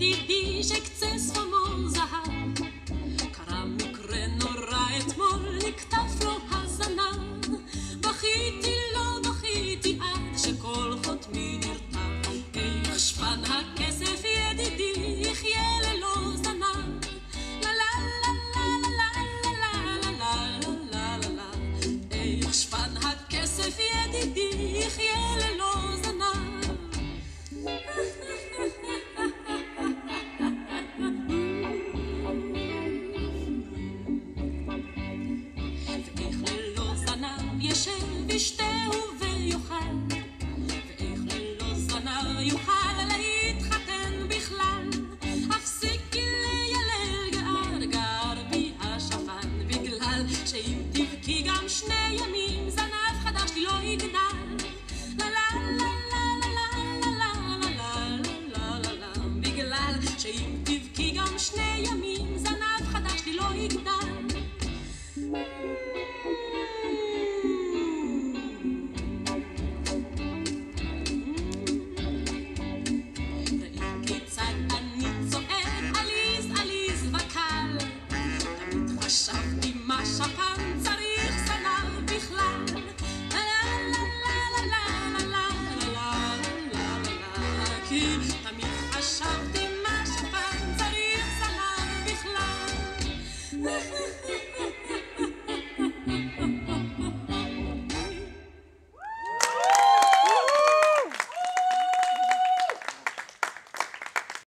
ידידי שקצה שפמו זהב, קרה מקרה נורא אתמול, נקטף לו הזנב. בכיתי לא בכיתי עד שכל חותמי נרתע, איך שפן הכסף ידידי יחיה ללא זנב. לה לה לה לה לה לה לה לה לה לה, איך שפן הכסף ידידי יחיה ללא זנב. ואיך ללא זנב ישב ישתהו ויוכל, ואיך ללא זנב יוכל להתחתן בכלל. הפסיקי לילל גער גער בי השפן, בגלל שאם תבכי גם 2 ימים זנב חדש לי לא יגדל. לה לה לה לה לה לה לה לה לה לה, בגלל שאם תבכי גם 2 ימים זנב חדש לי לא יגדל.